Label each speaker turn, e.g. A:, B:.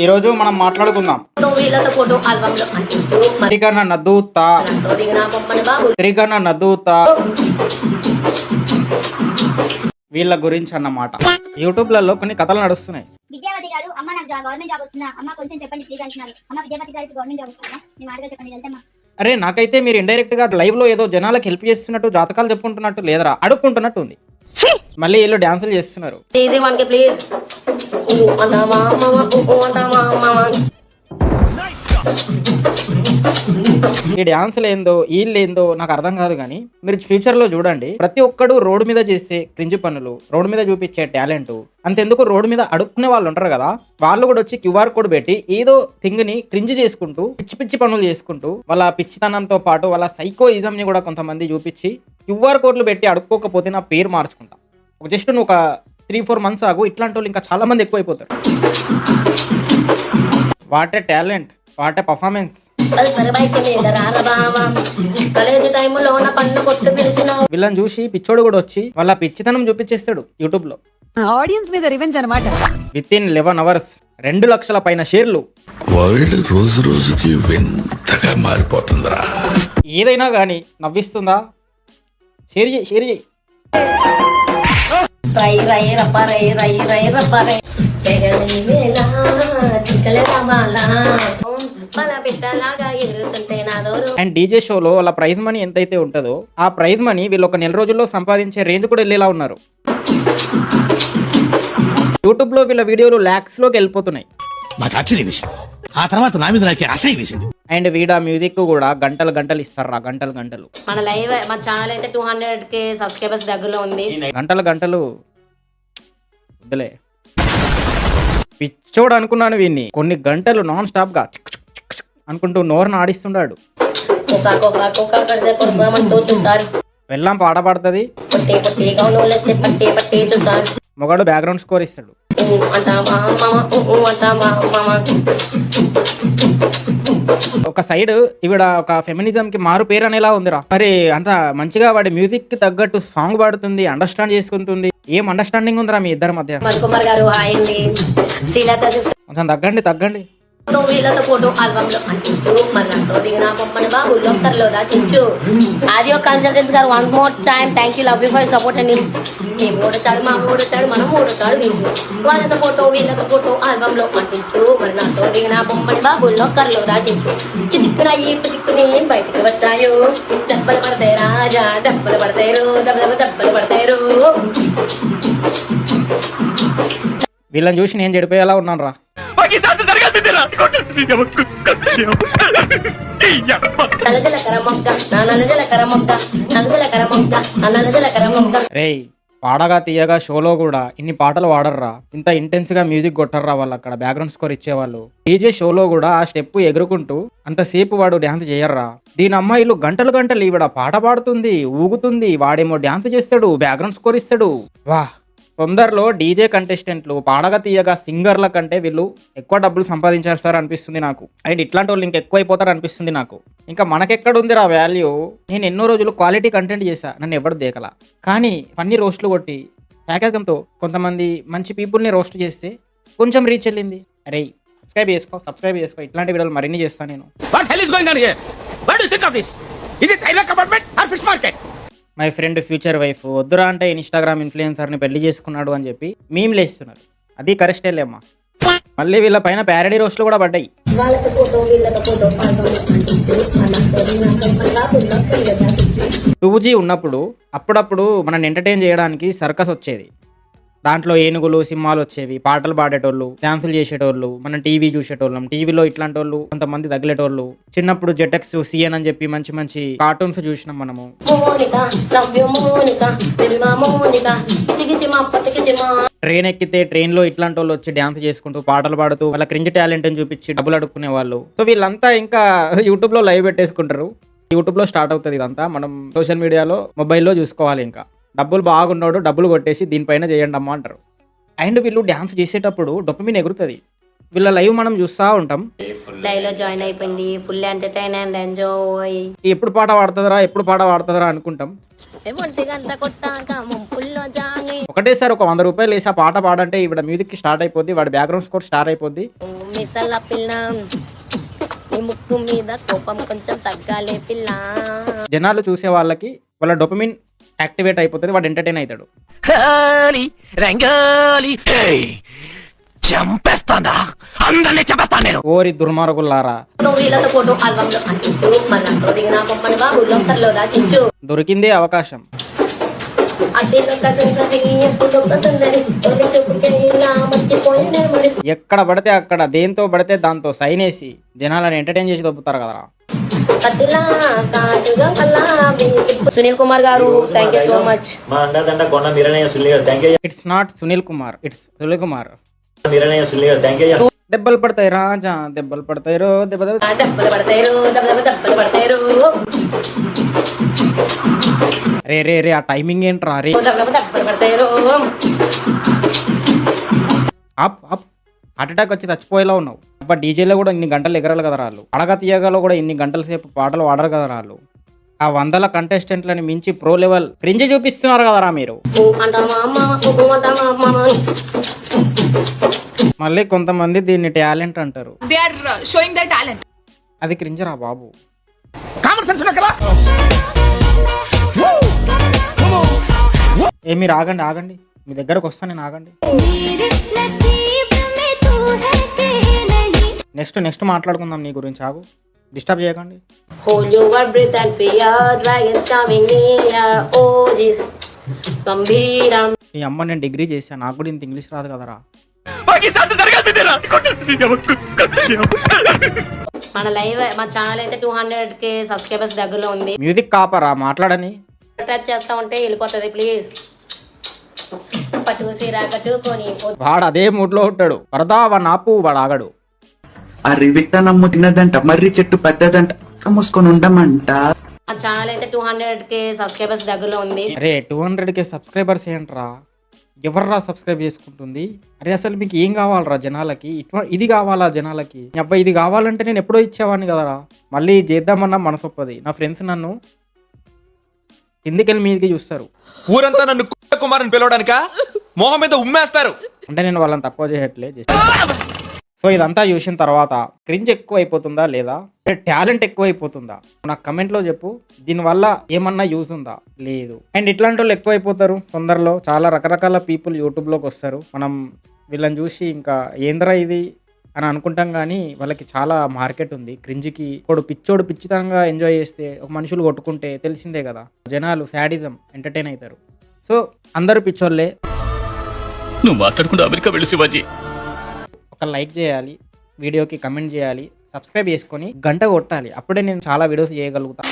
A: ఈరోజు మనం మాట్లాడుకుందాం తిరిగన నదూత తిరిగన నదూత వీళ్ళ గురించి అన్నమాట. యూట్యూబ్లలో కొన్ని కథలు నడుస్తున్నాయి.
B: విద్యావతి గారు, అమ్మ నాకు గవర్నమెంట్ జాబ్ వస్తుందా, అమ్మ కొంచెం చెప్పండి ప్లీజ్ అంటున్నారు. అమ్మ విద్యావతి గారికి గవర్నమెంట్ జాబ్ వస్తుందా, మీ మాటగా చెప్పండి వెళ్తామా.
A: అరే నాకైతే మీరు ఇండైరెక్ట్ గా లైవ్ లో ఏదో జనాలకు హెల్ప్ చేస్తున్నట్టు జాతకాలు చెప్పుకుంటున్నట్టు లేదరా, అడుక్కుంటున్నట్టు ఉంది. మళ్ళీ వీళ్ళు డాన్సులు చేస్తున్నారు. ఈ డాన్సులు ఏందో వీళ్ళు ఏందో నాకు అర్థం కాదు. కానీ మీరు ఫ్యూచర్ లో చూడండి, ప్రతి ఒక్కడు రోడ్డు మీద చేసే క్రింజి పనులు, రోడ్డు మీద చూపించే టాలెంట్, అంతెందుకు రోడ్డు మీద అడుక్కునే వాళ్ళు ఉంటారు కదా, వాళ్ళు కూడా వచ్చి క్యూఆర్ కోడ్ పెట్టి ఏదో థింగ్ ని క్రింజ్ చేసుకుంటూ పిచ్చి పిచ్చి పనులు చేసుకుంటూ వాళ్ళ పిచ్చితనంతో పాటు వాళ్ళ సైకోయిజం ని కూడా కొంతమంది చూపించి క్యూఆర్ కోడ్లు పెట్టి అడుక్కోకపోతే నా పేరు మార్చుకుంటా. ఒక జస్ట్ నువ్వు ఒక 3-4 మంత్స్ ఆగు, ఇట్లాంటి వాళ్ళు ఇంకా చాలా మంది ఎక్కువైపోతారు. What a talent, what a performance. వీళ్ళని చూసి పిచ్చోడు కూడా వచ్చి వాళ్ళ పిచ్చితనం చూపించేస్తాడు యూట్యూబ్ లో.
C: ఆడియన్స్ మీద రివెంజ్ అన్నమాట.
A: విత్ ఇన్ 11 hours 2 లక్షల పైన షేర్లు.
D: వరల్డ్ రోజు రోజుకి వింతగా మారిపోతుందిరా.
A: ఏదైనా కానీ నవ్విస్తుందా? షేర్ చేయి, షేర్ చేయి. అండ్ డీజే షోలో వాళ్ళ ప్రైజ్ మనీ ఎంతైతే ఉంటుందో ఆ ప్రైజ్ మనీ వీళ్ళు ఒక 1 రోజుల్లో సంపాదించే రేంజ్ కూడా వెళ్ళేలా ఉన్నారు. యూట్యూబ్ లో వీళ్ళ వీడియోలు lakhs లోకి వెళ్ళిపోతున్నాయి.
D: నాకు ఆశ్చర్యం వేసింది, ఆ తర్వాత నా మీద నాకే అసహ్యం వేసింది.
A: అండ్ వీడా మ్యూజిక్ కూడా గంటలు గంటలు ఇస్తారా, గంటలు గంటలు.
E: మన లైవ్ మన ఛానల్ అయితే 200K సబ్స్క్రైబర్స్ దగ్గరలో ఉంది.
A: గంటలు గంటలు వద్దులే, పిచ్చోడు అనుకున్నాను వీన్ని. కొన్ని గంటలు నాన్ స్టాప్ గా అనుకుంటూ నోరును ఆడిస్తున్నాడు. వెళ్ళాం పాట పాడుతుంది, మొగాడు బ్యాక్గ్రౌండ్ స్కోర్ ఇస్తాడు. ఒక సైడ్ ఈవిడ ఒక ఫెమినిజం కి మారు పేరు అనేలా ఉందిరా. మరి అంత మంచిగా వాడి మ్యూజిక్ కి తగ్గట్టు సాంగ్ పాడుతుంది, అండర్స్టాండ్ చేసుకుంటుంది. ఏం అండర్స్టాండింగ్ ఉందిరా మీ ఇద్దరి మధ్య? కొంచెం తగ్గండి, తగ్గండి.
E: ఆడియో కన్సల్టెన్స్ గారు one more time thank you, love you for support అండి. మేము ఓడతాడు, మా ఓడతాడు, మనం ఓడతాడు వీళ్ళు. వాళ్ళతో ఫోటో వీళ్ళతో ఫోటో ఆల్బమ్ లో అంటించు, మరి నాతో దిగిన బొమ్మని బాబుల్లో కర్లో దాచించు. సిక్కునాయి సిక్కుని బయటకు వచ్చాయో, దెబ్బలు పడతాయి రాజా, దెబ్బలు పడతారు, దెబ్బలు పడతారు.
A: వీళ్ళని చూసి నేను చెడిపోయేలా ఉన్నాను రా. రేయ్, పాడగా తీయగా షోలో కూడా ఇన్ని పాటలు వాడర్రా, ఇంత ఇంటెన్స్ గా మ్యూజిక్ కొట్టర్రా వాళ్ళు అక్కడ బ్యాక్గ్రౌండ్ స్కోర్ ఇచ్చేవాళ్ళు. డీజే షోలో కూడా ఆ స్టెప్ ఎగురుకుంటూ అంతసేపు వాడు డ్యాన్స్ చేయర్రా. దీని అమ్మాయిలు గంటలు గంటలు ఈవిడ పాట పాడుతుంది, ఊగుతుంది, వాడేమో డ్యాన్స్ చేస్తాడు, బ్యాక్గ్రౌండ్ స్కోర్ ఇస్తాడు. వా, తొందరలో డీజే కంటెస్టెంట్లు పాడగా తీయగా సింగర్ల కంటే వీళ్ళు ఎక్కువ డబ్బులు సంపాదించేస్తారు అనిపిస్తుంది నాకు. అండ్ ఇట్లాంటి వాళ్ళు ఇంకా ఎక్కువ అయిపోతారు అనిపిస్తుంది నాకు. ఇంకా మనకెక్కడ ఉంది రా వాల్యూ? నేను ఎన్నో రోజులు క్వాలిటీ కంటెంట్ చేశా, నన్ను ఎవరు దేకలా. కానీ ఫన్నీ రోస్ట్లు కొట్టి ప్యాకేజంతో కొంతమంది మంచి పీపుల్ని రోస్ట్ చేస్తే కొంచెం రీచ్ వెళ్ళింది. అరే సబ్స్క్రైబ్ చేసుకో, ఇట్లాంటి వీడియోలు మరిన్ని చేస్తాను నేను. మై ఫ్రెండ్ ఫ్యూచర్ వైఫ్ వద్దురా అంటే ఇన్స్టాగ్రామ్ ఇన్ఫ్లుయెన్సర్ని పెళ్లి చేసుకున్నాడు అని చెప్పి మీమ్లు వేస్తున్నారు. అది కరెక్టే లేమ్మా. మళ్ళీ వీళ్ళ పైన ప్యారడీ రోస్ట్లు కూడా పడ్డాయి. 2G ఉన్నప్పుడు అప్పుడప్పుడు మనల్ని ఎంటర్టైన్ చేయడానికి సర్కస్ వచ్చేది. దాంట్లో ఏనుగులు, సింహాలు వచ్చేవి, పాటలు పాడేటోళ్ళు, డాన్సులు చేసేటోళ్ళు, మనం టీవీ చూసేటోళ్ళం. టీవీలో ఇట్లాంటి వాళ్ళు కొంతమంది తగిలేటోళ్ళు. చిన్నప్పుడు జెటెక్స్, సిఎన్ అని చెప్పి మంచి మంచి కార్టూన్స్ చూసినాం మనము. ట్రైన్ ఎక్కితే ట్రైన్ లో ఇట్లాంటి వాళ్ళు వచ్చి డాన్స్ చేసుకుంటూ పాటలు పాడుతూ వాళ్ళ క్రింజ్ టాలెంట్ అని చూపించి డబ్బులు అడుక్కునే వాళ్ళు. సో వీళ్ళంతా ఇంకా యూట్యూబ్ లో లైవ్ పెట్టేసుకుంటారు. యూట్యూబ్ లో స్టార్ట్ అవుతుంది ఇదంతా. మనం సోషల్ మీడియాలో మొబైల్లో చూసుకోవాలి. ఇంకా డబ్బులు బాగున్నాడు, డబ్బులు కొట్టేసి దీనిపైన చేయండి అమ్మా అంటారు. అండ్ వీళ్ళు డ్యాన్స్ చేసేటప్పుడు డొపమిన్ ఎగురుతుంది. వీళ్ళ లైవ్ మనం చూస్తూ ఉంటాం.
E: లైవ్ లో జాయిన్ అయిపోయింది, ఫుల్ ఎంటర్టైన్ అండ్ ఎంజాయ్.
A: ఎప్పుడు పాట పాడుతుందరా అనుకుంటాం. ఒకటేసారి ఒక 100 రూపాయలు వేసి ఆ పాట పాడంటే ఈవిడ మ్యూజిక్ కి స్టార్ట్ అయిపోద్ది, వాడి బ్యాక్గ్రౌండ్ స్కోర్ స్టార్ట్ అయిపోద్ది.
E: మిసల పిల్ల నీ ముక్కు మీద కోపం కొంచెం తగ్గాలే పిల్ల.
A: జనాలు చూసే వాళ్ళకి వాళ్ళ డొపమిన్ యాక్టివేట్ అయిపోతుంది, వాడు ఎంటర్టైన్ అవుతాడు.
D: చంపేస్తానా, అందరినీ చంపేస్తాను నేను.
A: ఓరి దుర్మార్గులారా,
E: వీళ్ళతో ఫోటో ఆల్బమ్ లో అంటించు, మన నాతో దిగిన బొమ్మను బాబు లోకర్లో దాచించు.
A: దొరికిందే అవకాశం. ఎక్కడ పడితే అక్కడ దేంతో పడితే దాంతో సైన్ వేసి జనాలను ఎంటర్టైన్ చేసి దొబ్బుతారు కదరా.
E: సునీల్ కుమార్ గారు thank you so much.
A: It's not Sunil Kumar, it's Sunil Kumar. దెబ్బలు పడతాయి రాజా, దెబ్బలు పడతాయి రో,
E: దెబ్బలు పడతాయి.
A: రే రే రే, ఆ టైమింగ్ ఏంట్రా రే. అప్ అప్, హార్ట్ అటాక్ వచ్చి చచ్చిపోయేలా ఉన్నావు. అబ్బా డీజేలో కూడా ఇన్ని గంటలు ఎగరాలి కదా వాళ్ళు. అడగా తీయగాలో కూడా ఇన్ని గంటల సేపు పాటలు పాడరు కదా వాళ్ళు. ఆ 100 కంటెస్టెంట్లని మించి ప్రో లెవెల్ క్రింజ్ చూపిస్తున్నారు కదరా మీరు. మళ్ళీ కొంతమంది దీన్ని టాలెంట్ అంటారు. అది క్రింజ్ రా బాబు. మీరు ఆగండి ఆగండి, మీ దగ్గరకు వస్తా నేను, ఆగండి. నెక్స్ట్ మాట్లాడుకుందాం నీ గురించి, ఆగు, డిస్టర్బ్ చేయకండి. నీ అమ్మ నేను డిగ్రీ చేశాను, నాకు కూడా ఇంత ఇంగ్లీష్ రాదు కదరా.
E: మన లైవ్ మా ఛానల్ అయితే 200K సబ్స్క్రైబర్స్ దగ్గరలో ఉంది.
A: మ్యూజిక్ కాపరా మాట్లాడని.
E: టచ్ చేస్తా ఉంటే వెళ్ళిపోతుంది ప్లీజ్. పట్టు సీరా కట్టుకొని
A: వాడు అదే మూడ్ లో ఉంటాడు. వరదా వాడు ఆపు, వాడు ఆగడు.
F: అరి విత్తనమ్ము తిన్నదంట, మర్రి చెట్టు పెద్దదంట, మూసుకొని ఉండమంట.
E: మా ఛానల్ అయితే 200K సబ్స్క్రైబర్స్ దగ్గరలో ఉంది.
A: అరే 200K సబ్స్క్రైబర్స్ ఏంట్రా, ఎవర్రా సబ్స్క్రైబ్ చేసుకుంటుంది? అరే అసలు మీకు ఏం కావాలరా జనాలకి? ఇది కావాలా జనాలకి? అబ్బాయి ఇది కావాలంటే నేను ఎప్పుడో ఇచ్చేవాడిని కదరా. మళ్ళీ చేద్దామన్నా మనసొప్పది. నా ఫ్రెండ్స్ నన్ను కిందికెళ్ళి మీదకి చూస్తారు.
G: ఊరంతా నన్ను కుమార్ అని పిలవడానిక మొహం మీద ఉమ్మేస్తారు.
A: అంటే నేను వాళ్ళని తక్కువ చేయట్లే. సో ఇదంతా చూసిన తర్వాత క్రింజ్ ఎక్కువ అయిపోతుందా లేదా, టాలెంట్ ఎక్కువ అయిపోతుందా? నాకు కమెంట్లో చెప్పు. దీనివల్ల ఏమన్నా యూజ్ ఉందా? లేదు. అండ్ ఇట్లాంటి వాళ్ళు ఎక్కువ అయిపోతారు తొందరలో. చాలా రకరకాల పీపుల్ యూట్యూబ్లోకి వస్తారు. మనం వీళ్ళని చూసి ఇంకా ఏంద్రా ఇది అని అనుకుంటాం, కానీ వాళ్ళకి చాలా మార్కెట్ ఉంది. క్రింజ్కి పిచ్చోడు పిచ్చితంగా ఎంజాయ్ చేస్తే, ఒక మనుషులు కొట్టుకుంటే తెలిసిందే కదా, జనాలు శాడిజం ఎంటర్టైన్ అవుతారు. సో అందరూ పిచ్చోళ్ళే.
D: నువ్వు మాట్లాడుకుంటూ అమెరికా వెళ్ళి శివాజీ.
A: ఒక లైక్ చేయాలి, వీడియోకి కమెంట్ చేయాలి, సబ్స్క్రైబ్ చేసుకొని గంట కొట్టాలి. అప్పుడే నేను చాలా వీడియోస్ చేయగలుగుతా.